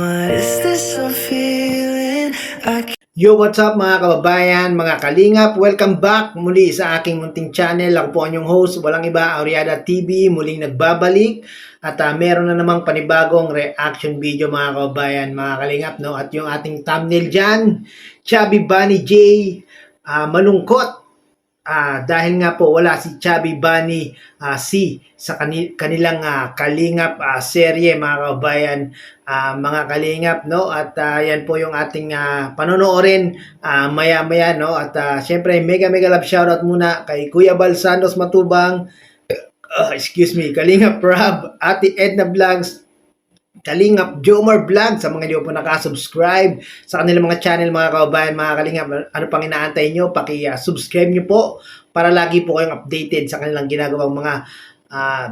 What is this I'm feeling? Yo, what's up mga kababayan, mga kalingap? Welcome back muli sa aking munting channel. Ako po ang inyong host, walang iba, Auriada TV, muling nagbabalik. At meron na namang panibagong reaction video mga kababayan, mga kalingap. No? At yung ating thumbnail dyan, Chubby Bunny J, malungkot. Dahil nga po wala si Chubby Bunny C sa kanilang kalingap serye mga kababayan, mga kalingap, no? At yan po yung ating panonoorin maya-maya, no? At syempre mega love shoutout muna kay Kuya Bal Santos Matubang, excuse me, Kalingap Rob, Ate Edna Vlogs, Kalingap Jomar Vlog, sa mga hindi po nakasubscribe sa kanilang mga channel mga kababayan, mga Kalingap, ano pang inaantay nyo? Paki-subscribe nyo po para lagi po kayong updated sa kanilang ginagawang mga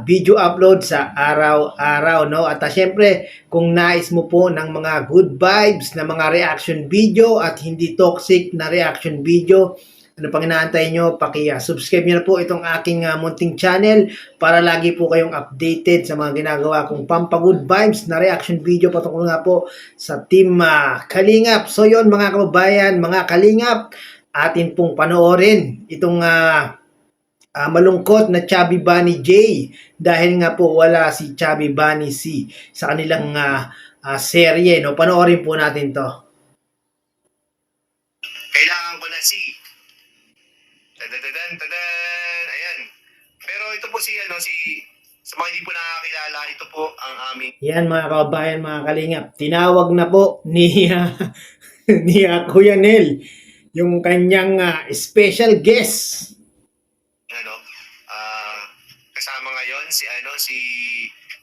video upload sa araw-araw, no? At syempre, kung nais mo po ng mga good vibes na mga reaction video at hindi toxic na reaction video, ano pang inaantay nyo? Paki-subscribe nyo na po itong aking munting channel para lagi po kayong updated sa mga ginagawa kong pampagood vibes na reaction video patungkol nga po sa Team Kalingap. So yon mga kababayan, mga Kalingap, atin pong panoorin itong malungkot na Chubby Bunny J dahil nga po wala si Chubby Bunny C sa kanilang serye, no? Panoorin po natin to. Kailangan ko na si Tadadan. Ayan. Pero ito po si sa mga hindi po nakakilala, ito po ang aming Yan mga kababayan, mga Kalingap, tinawag na po ni ni Kuya Nel yung kanyang special guest. Kasama ngayon si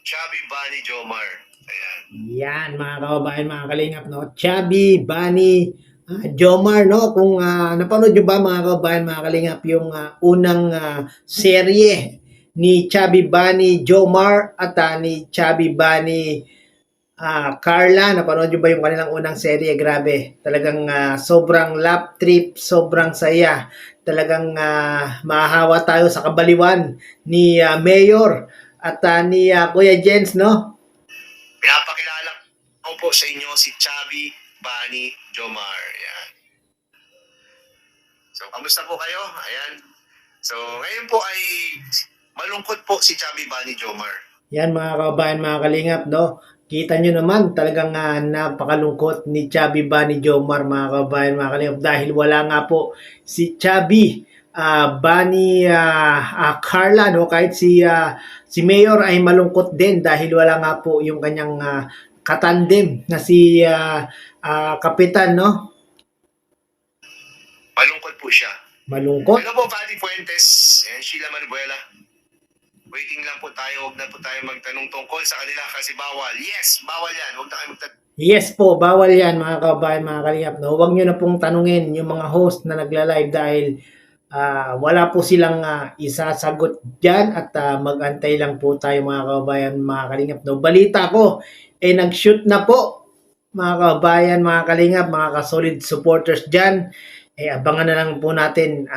Chubby Bunny Jomar. Ayan. Yan mga kababayan, mga Kalingap, no? Chubby Bunny Jomar, no? Kung napanood nyo ba mga kababayan, mga Kalingap, yung unang serye ni Chubby Bunny Jomar at ni Chubby Bunny Carla, napanood nyo ba yung kanilang unang serye? Grabe, talagang sobrang lap trip, sobrang saya. Talagang mahahawa tayo sa kabaliwan ni Mayor at ni Kuya Jens, no? Pinapakilala ko po sa inyo si Chubby Bunny Jomar. Ayan. So, kamusta po kayo? Ayan. So, ngayon po ay malungkot po si Chubby Bunny Jomar. Yan mga kababayan, mga Kalingap, no? Kita nyo naman talagang napakalungkot ni Chubby Bunny Jomar, mga kababayan, mga Kalingap, dahil wala nga po si Chubby Bunny Carla, no? Kahit si Mayor ay malungkot din dahil wala nga po yung kanyang katandem na si Kapitan, no? Malungkot po siya. Malungkot. Hello po, Patty Fuentes and Sheila Manuela. Waiting lang po tayo. Huwag na po tayo magtanong tungkol sa kanila kasi bawal. Yes, bawal yan. Huwag na kayo magtanong. Yes po, bawal yan mga kababayan, mga Kalingap, no? Huwag nyo na pong tanungin yung mga host na nagla-live dahil wala po silang isasagot dyan at mag-antay lang po tayo mga kababayan, mga Kalingap, no? Balita ko, nag-shoot na po mga kababayan, mga Kalingap, mga ka-solid supporters dyan. Abangan na lang po natin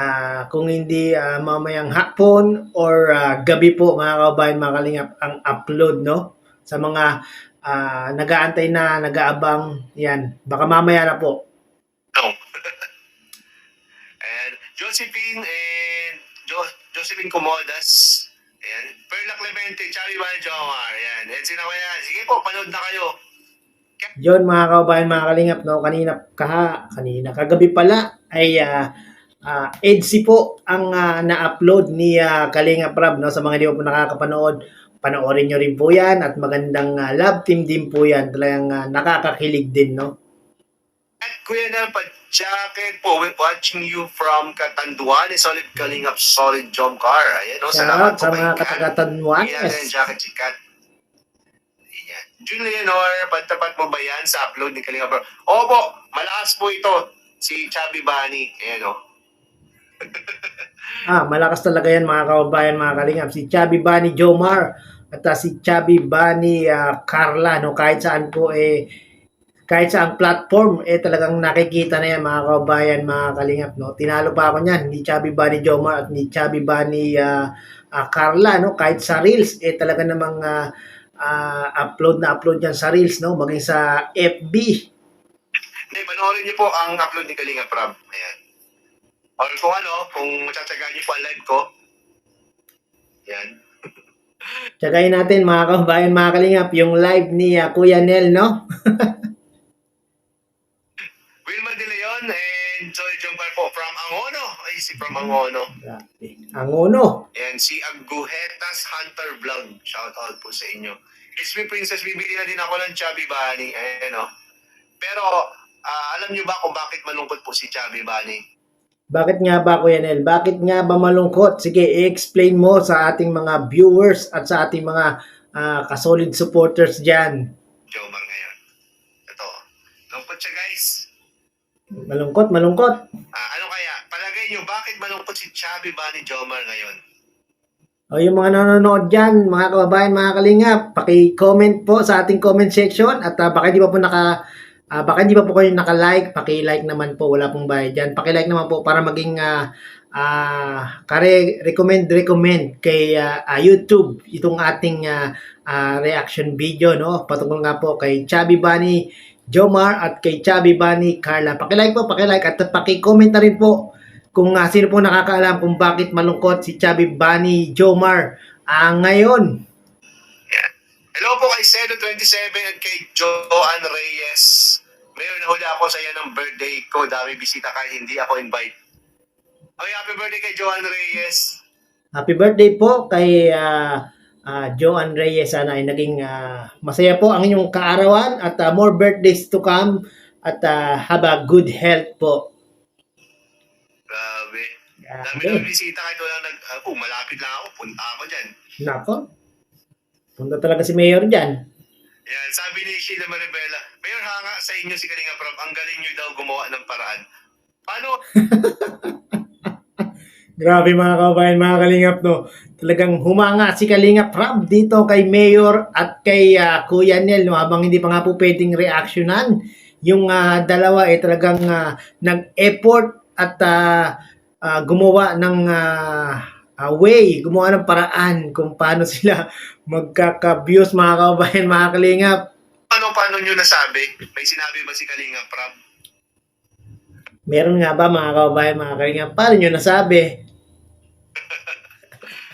kung hindi mamayang hapon or gabi po mga kababayan, mga Kalingap, ang upload, no? Sa mga nag-aantay na, nag-aabang, yan. Baka mamaya na po. No. And Josephine and Josephine Comodas. Ayan. Perla Clemente, Chubby Bunny Jomar. Ayan. And sinawayan. Sige po, panood na kayo. Yun mga kababayan, mga Kalingap, no? Kanina, kagabi pala ay EDSI po ang na-upload ni Kalingap Rob, no? Sa mga hindi po nakakapanood, panoorin nyo rin po yan at magandang love team din po yan. Talagang nakakakilig din, no? At Kuya Nel, pa-jacket po. We're watching you from Catanduan. Solid Kalingap, solid job car. Ayan, no? Salamat sa po mga kay Kat. katagatanwan. Ayan, yung jacket si Kat. Ayan. Julianor, pantapat mo ba yan sa upload ni Kalingap? Opo, malakas po ito. Si Chubby Bunny. Ayan, no? Malakas talaga yan mga kababayan, mga Kalingap. Si Chubby Bunny Jomar at si Chubby Bunny Carla, no? Kahit saan po kahit sa platform talagang nakikita na yan mga kababayan, mga Kalingap, no? Tinalo pa ako niyan ni Chubby Bunny Jomar at ni Chubby Bunny Carla, no? Kahit sa Reels talaga namang upload na upload yan sa Reels, no? Maging sa FB. Hindi, panoorin niyo po ang upload ni Kalinga Prab. Ayan. Or kung matsatsagaan niyo po ang live ko. Ayan. Tsagayin natin mga kababayan, mga kalingap, yung live ni Kuya Nel, no? Wilma De Leon and Joy Jomar po from Angono. Ay, si from Angono. Grabe. Ang uno. Ayan, si Agujetas Hunter Vlog. Shout out po sa inyo. It's me, Princess. Bibili na din ako ng Chubby Bunny. Ayan, o. Pero, alam niyo ba kung bakit malungkot po si Chubby Bunny? Bakit nga ba, Kuya Nel? Bakit nga ba malungkot? Sige, i-explain mo sa ating mga viewers at sa ating mga kasolid supporters dyan. Jomar ngayon. Ito. Lungkot siya, guys. Malungkot, malungkot. Ano kaya? Palagay niyo, bakit malungkot si Chubby Bunny Jomar ngayon? O yung mga nanonood dyan, mga kababayan, mga kalingap, paki-comment po sa ating comment section at baka hindi pa po baka hindi pa po kayo naka-like, paki-like naman po, wala pong bayad dyan. Paki-like naman po para maging recommend kay YouTube itong ating reaction video, no? Patungkol nga po kay Chubby Bunny Jomar at kay Chubby Bunny Carla. Paki-like po, paki-like at paki-comment na rin po kung sino po nakakaalam kung bakit malungkot si Chubby Bunny Jomar ngayon. Hello po kay Cedo27 at kay Joanne Reyes. Mayor, nahuli ako sa iyo ng birthday ko. Dami bisita kahit hindi ako invite. Okay, happy birthday kay Joanne Reyes. Happy birthday po kay Joanne Reyes. Sana ay naging masaya po ang inyong kaarawan at more birthdays to come at have a good health po. Grabe. Dami na bisita kahit wala malapit lang ako. Punta ako dyan. Nako. Punta talaga si Mayor dyan. Yan, sabi ni Sheila Maribela, Mayor, hanga sa inyo si Kalinga Prab. Ang galing nyo daw gumawa ng paraan. Paano? Grabe mga kababayan, mga kalingap, no? Talagang humanga si Kalinga Prab dito kay Mayor at kay Kuya Nel, no? Habang hindi pa nga po pwedeng reactionan. Yung dalawa talagang nag-effort at gumawa ng gumawa ng paraan kung paano sila magkaka-views, mga kababayan, mga kalingap. Paano nyo nasabi? May sinabi ba si Kalinga Prab? Meron nga ba, mga kababayan, mga kalingap? Paano nyo nasabi?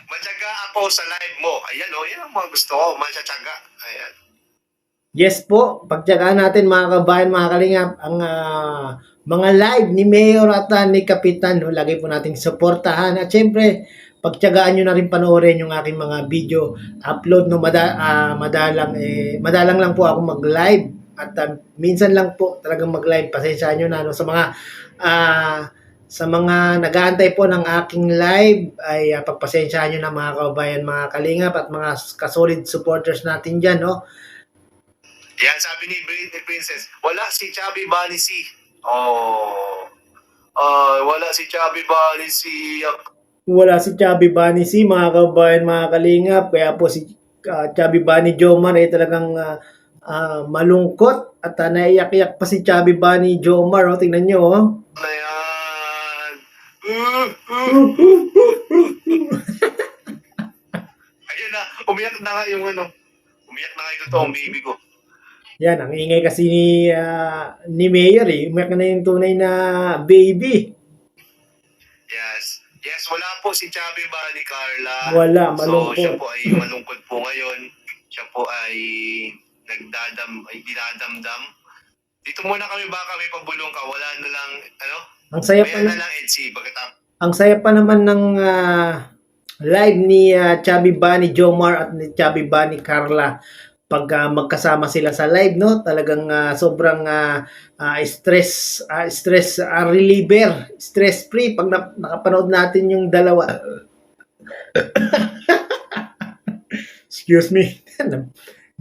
Matyaga ako sa live mo. Ayan yan ang mga gusto ko. Matyaga. Ayan. Yes po, pagtyagaan natin mga kababayan, mga kalingap, ang mga live ni Mayor at ni Kapitan, no? Lagi po nating suportahan. At syempre, pagtyagaan nyo na rin panoorin yung aking mga video upload, no? Madalang lang po ako mag-live at minsan lang po talagang mag-live. Pasensya nyo na, no? Sa mga nag-aantay po ng aking live ay pagpasensyahan nyo na, mga kababayan, mga kalingap at mga kasolid supporters natin dyan, no? Yan, sabi ni Princess, wala si Chubby Bunny C. Wala si Chubby Bunny C. Wala si Chubby Bunny C, mga kababayan, mga kalingap. Kaya po si Chubby Bunny Jomar ay talagang malungkot at naiyak-iyak pa si Chubby Bunny Jomar. Oh, tingnan nyo. Oh. Ayan. Ayun na, umiyak na nga yung umiyak na nga yung totoong baby ko. Yan, ang ingay kasi ni Mayor eh. Umiyak na yung tunay na baby. Yes, wala po si Chubby Bunny Carla. Wala, malungkot. So, siya po ay malungkot po ngayon. Siya po ay dinadamdam. Dito muna kami, baka may pabulong ka. Wala na lang, Ang saya pa na lang, Edsy. Ang saya pa naman ng live ni Chubby Bunny Jomar at ni Chubby Bunny Carla. Pag magkasama sila sa live, no? Talagang sobrang stress reliever, stress free pag nakapanood natin yung dalawa. Excuse me.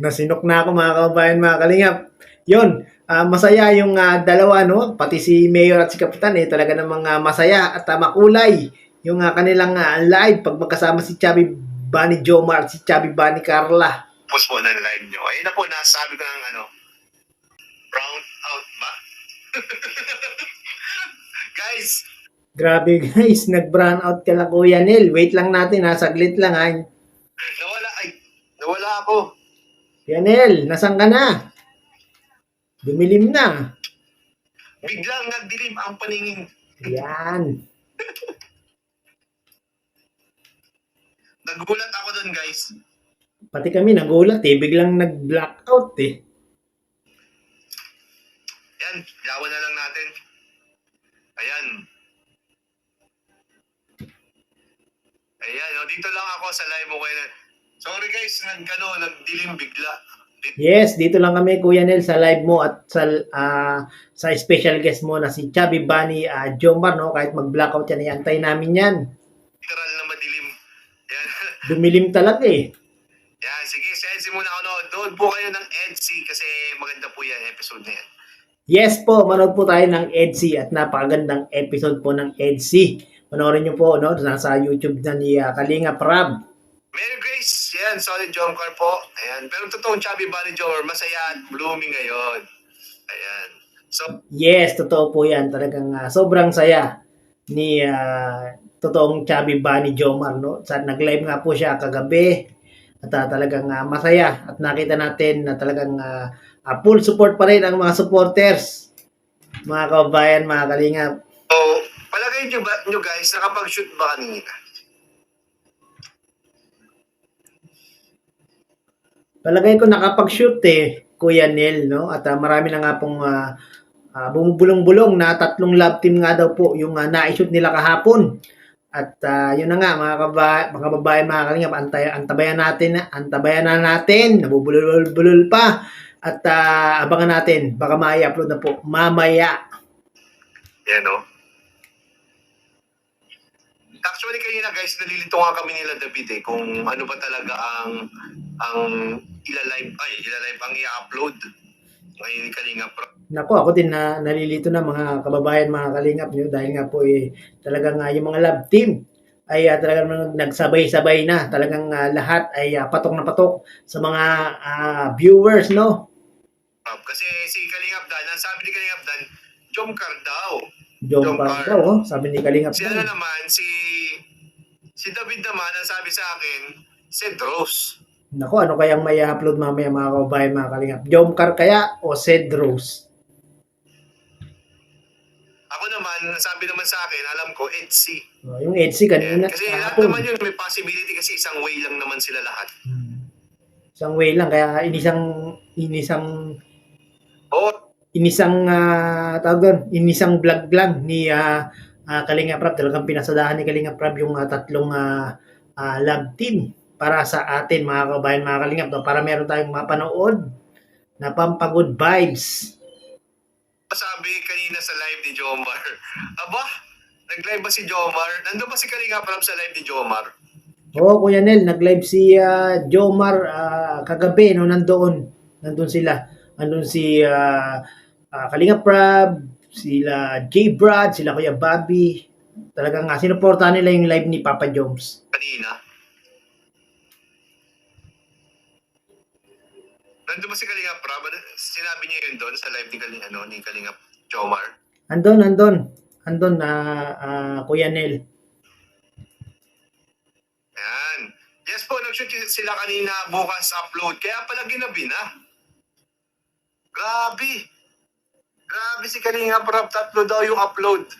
Nasinok na ako, mga kababayan, mga kalingap. Yun, masaya yung dalawa, no? Pati si Mayor at si Kapitan talaga namang masaya at makulay yung kanilang live pag magkasama si Chubby Bunny Jomar at si Chubby Bunny Carla. Tapos po ng live nyo. Ayun na po, nasabi ko ng round out ba? Guys! Grabe guys, nag-brown out ka lang, Kuya Nel. Wait lang natin, saglit lang ha. Nawala ako. Yanel, nasan ka na? Dumilim na. Biglang nagdilim ang paningin. Yan. Nagulat ako doon, guys. Pati kami nagulat eh. Biglang nag-blackout eh. Yan, lawan na lang natin. Ayan. Ayan, dito lang ako sa live mo kayo. Sorry guys, nagdilim bigla. Yes, dito lang kami Kuya Nel sa live mo at sa special guest mo na si Chubby Bunny Jomar, no? Kahit mag-blackout yan, iantay namin yan. Literal na madilim. Yan. Dumilim talaga eh. Yan, sige, sa EDC muna ako. Doon po kayo ng EDC kasi maganda po yan, episode na yan. Yes po, manood po tayo ng EDC at napakagandang episode po ng EDC. Panoorin niyo po, no? Nasa YouTube na ni Kalinga Prab. Mary Grace, yan, solid Jomcar po. Ayan, pero totoong Chubby Bunny Jomar, masaya at blooming ngayon. Ayan. So, Yes, totoo po yan. Talagang sobrang saya ni totoong Chubby Bunny Jomar, no? Nag-live nga po siya kagabi at talagang masaya at nakita natin na talagang full support pa rin ang mga supporters, mga kababayan, mga kalingap. so palagay nyo guys, nakapag-shoot ba kanina? Palagay ko nakapag-shoot eh, Kuya Nel, no? At marami na nga pong bumubulong-bulong na 3 love team nga daw po yung na-shoot nila kahapon. At yun na nga, mga kababayan, mga kalingap, antabayan na natin, nabubulol-bulol pa. At abangan natin, baka ma-upload na po mamaya. Yan o. Actually kanina guys, nalilito nga kami nila David eh, kung ano ba talaga ang ilalive ang i-upload ngayon ni Kalinga Pro. Nako, ako din na nalilito na mga kababayan, mga kalingap nyo dahil nga po talagang yung mga love team ay talagang nagsabay-sabay na. Talagang lahat ay patok na patok sa mga viewers, no? Kasi si Kalingap Dan, ang sabi ni Kalingap Dan, Jomcar daw. Jomcar daw, oh, sabi ni Kalingap. Si ano naman, si David naman, ang sabi sa akin, Sid Rose. Nako, ano kayang may upload mamaya mga kababayan, mga kalingap? Jomcar kaya o Cedros? Ako naman, sabi naman sa akin, alam ko, Etsy. Yung Etsy kanina. Kasi lahat naman yun, may possibility kasi isang way lang naman sila lahat. Isang way lang, kaya inisang vlog lang ni Kalinga Prab. Talagang pinasadahan ni Kalinga Prab yung 3 love team para sa atin, mga kabayan, mga kalingap, no? Para meron tayong mapanood na pampagod vibes. Sabi kanina sa live ni Jomar, aba, nag-live ba si Jomar? Nandun ba si Kalinga Prab sa live ni Jomar? Oo, Kuya Nel, nag-live si Jomar kagabi, no? Nandun sila. Nandun si Kalinga Prab, sila J. Brad, sila Kuya Bobby. Talagang sinuportahan nila yung live ni Papa Joms. Kanina. Nandun ba si Kalinga Prab? Sinabi niya yun doon sa live ni Kalinga Jomar? Andon Kuya Nel. Ayan. Yes po, nag-shoot sila kanina, bukas upload. Kaya pala ginabi na. Grabe si Kalinga Prab, 3 daw yung upload.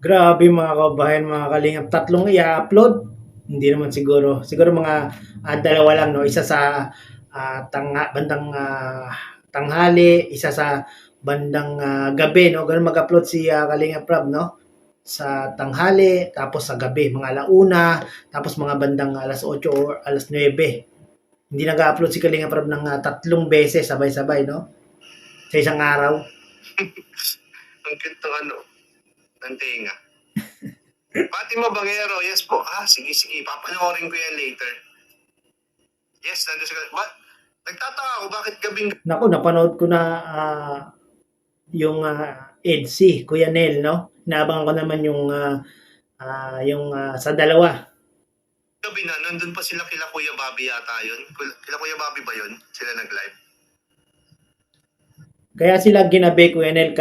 Grabe mga kabayan, mga kalingap. 3 i-upload? Hindi naman siguro. Siguro mga 2 lang, no? Isa sa bandang tanghali, isa sa bandang gabi, no? Ganun mag-upload si Kalinga Prab, no? Sa tanghali, tapos sa gabi, mga 1:00, tapos mga bandang 8:00 or 9:00. Hindi nag-upload si Kalinga Prab ng 3 beses sabay-sabay, no? Sa isang araw. Ang cute ng ng tenga. Fatima Bangero, yes po. Sige, papanoorin ko yan later. Yes, nandun siya. Nagtataka ako, bakit gabing... Naku, napanood ko na yung EDC, Kuya Nel, no? Naabangan ko naman yung sa dalawa. Gabi na, nandun pa sila kila Kuya Bobby yata yun. Kila Kuya Bobby ba yun? Sila nag-live? Kaya sila ginabi, Kuya Nel,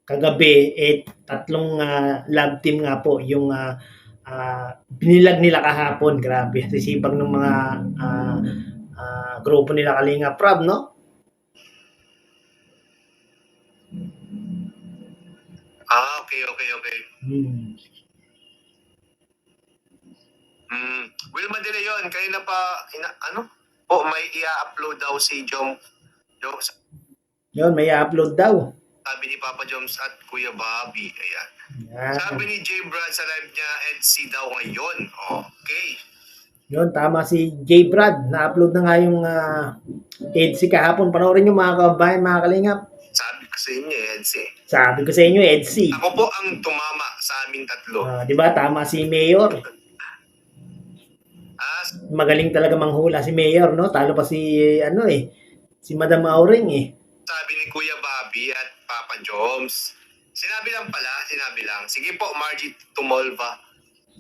kagabi, 3 love team nga po, yung binilag nila kahapon. Grabe, sisipag ng mga grupo nila Kalinga Prab, no? Okay. Hmm. Wilma De Leon, kanina pa, may i-upload daw si Jom. Yun, may upload daw. Sabi ni Papa Joms at Kuya Bobby. Ayan. Yan. Sabi ni J. Brad sa live niya, EDC daw ngayon. Okay. Yun, tama si J. Brad. Na-upload na nga yung EDC kahapon. Panoorin nyo mga kababayan, mga kalingap. Sabi ko sa inyo, EDC. Sabi ko sa inyo, EDC. Ako po ang tumama sa aming tatlo. Di ba? Tama si Mayor. Magaling talaga manghula si Mayor, no? Talo pa si, si Madam Auring, Sabi ni Kuya Bobby at Papa Joms. Sinabi lang. Sige po, Margie Tumolva.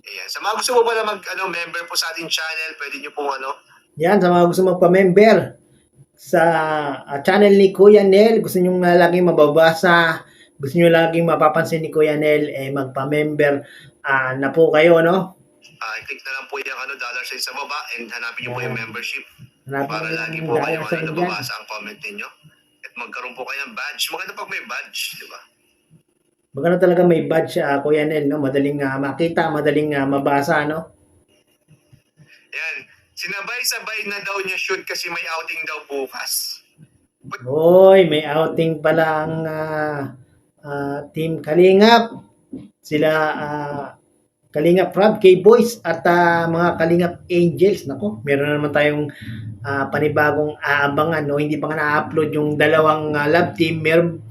Ayan. Sa mga gusto mo pala member po sa ating channel, pwede nyo pong Yan, sa mga gusto magpa-member sa channel ni Kuya Nel, gusto nyo laging mababasa, gusto nyo laging mapapansin ni Kuya Nel, magpa-member na po kayo, no? I-click na lang po yung dollar sign sa baba and hanapin nyo po yung membership Hanapin para nyo lagi yung po kayo dollar sign dyan. nababasa ang comment ninyo. At magkaroon po kayo ng badge. Maganda pag may badge, di ba? Maganda talaga may badge, Kuya Nel, no? Madaling makita, madaling mabasa, no? Yan. Sinabay-sabay na daw niya shoot kasi may outing daw bukas. Hoy, may outing pala ang Team Kalingap. Sila Kalingap Prab, K-Boys at mga Kalingap Angels. Nako, meron na naman tayong panibagong aabangan, no? Hindi pa nga na-upload yung dalawang love team. Meron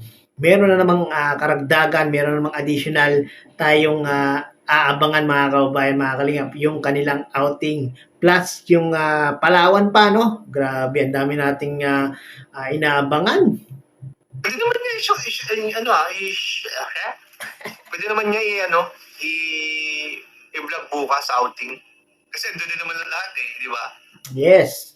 na namang karagdagan, meron na namang additional tayong aabangan mga kababayan, mga Kalingap, yung kanilang outing. Plus yung Palawan pa, no? Grabe, ang dami nating inaabangan. Pwede naman niya pwede naman niya i-vlog bukas outing. Kasi doon din naman lahat di ba? Yes.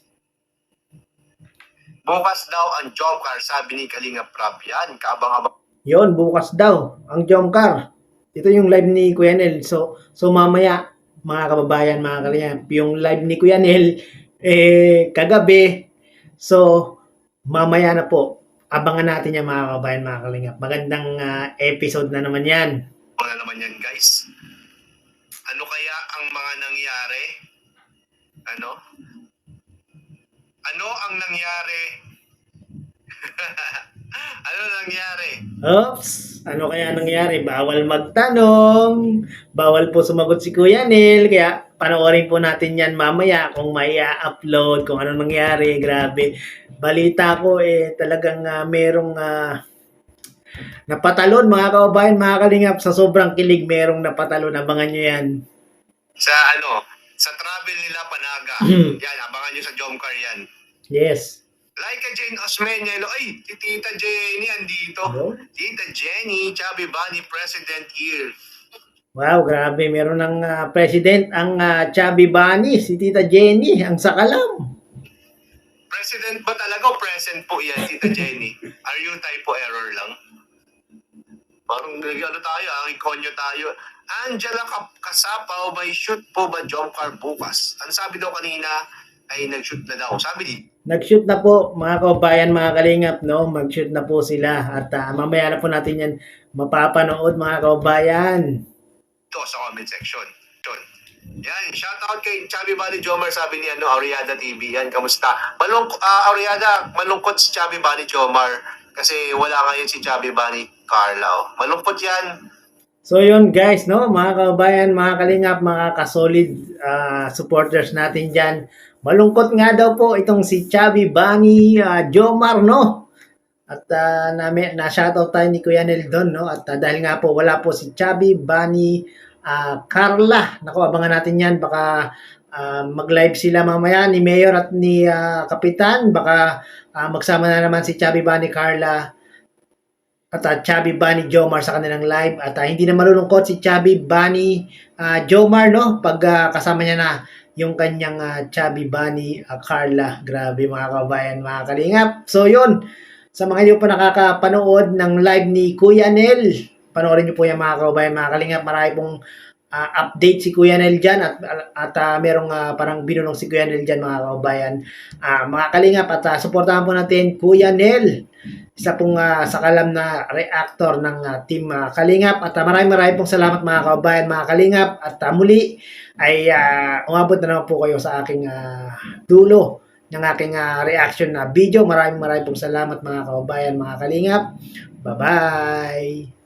Bukas daw ang Jomcar, sabi ni Kalinga Prab. Yan, kaabang-abang. Yon, bukas daw ang Jomcar. Ito yung live ni Kuya Nel. So mamaya, mga kababayan, mga kalingap, yung live ni Kuya Nel, kagabi. So, mamaya na po. Abangan natin yan, mga kababayan, mga kalingap. Magandang episode na naman yan. Ano naman yan, guys? Ano kaya ang mga nangyari? Ano ang nangyari? Ano nangyari? Oops! Ano kaya nangyari? Bawal magtanong. Bawal po sumagot si Kuya Nel. Kaya panoorin po natin yan mamaya kung may upload, kung ano nangyari. Grabe. Balita ko talagang merong napatalon, mga kababayan, mga kalingap. Sa sobrang kilig, merong napatalon. Abangan nyo yan. Sa travel nila Panaga. Yan, abangan nyo sa Jomcar yan. Yes. Like Jane Osmeña, ay, si Tita Jenny andito. Hello? Tita Jenny, Chubby Bunny, President here. Wow, grabe. Meron ng president ang Chubby Bunny, si Tita Jenny, ang sakalam. President ba talaga o present po yan, Tita Jenny? Are you typo error lang? Parang tayo, ikonyo tayo. Angela Kasapaw, may shoot po ba Jomcar bukas? Ang sabi daw kanina ay nag-shoot na daw. Sabi di. Nag-shoot na po, mga kababayan, mga kalingap, no? Mag-shoot na po sila. At mamaya na po natin yan mapapanood, mga kababayan. Ito sa comment section. Yan, shoutout kay Chubby Bunny Jomar, sabi ni Ariada TV. Yan, kamusta? Ariada, malungkot si Chubby Bunny Jomar kasi wala ngayon si Chubby Bunny Carla. Malungkot yan. So yun guys, no, mga kababayan, mga kalingap, mga kasolid supporters natin dyan. Malungkot nga daw po itong si Chubby Bunny Jomar, no? At na-shoutout tayo ni Kuya Nel doon, no? At dahil nga po wala po si Chubby Bunny Carla. Naku, abangan natin yan. Baka mag-live sila mamaya ni Mayor at ni Kapitan. Baka magsama na naman si Chubby Bunny Carla at Chubby Bunny Jomar sa kanilang live. At hindi na malulungkot si Chubby Bunny Jomar, no? Pag kasama niya na yung kanyang Chubby Bunny Carla. Grabe, mga kabayan, mga kalingap. So yun, sa mga hindi po nakakapanood ng live ni Kuya Nel, panoorin niyo po yan, mga kabayan, mga kalingap. Marami pong update si Kuya Nel dyan at merong parang binulong si Kuya Nel dyan mga kababayan. Mga kalingap at supportahan po natin Kuya Nel, isa pong sakalam na reactor ng team Kalingap at maraming pong salamat mga kababayan, mga Kalingap at muli ay umabot na naman po kayo sa aking dulo ng aking reaction na video. Maraming pong salamat mga kababayan, mga Kalingap. Bye-bye!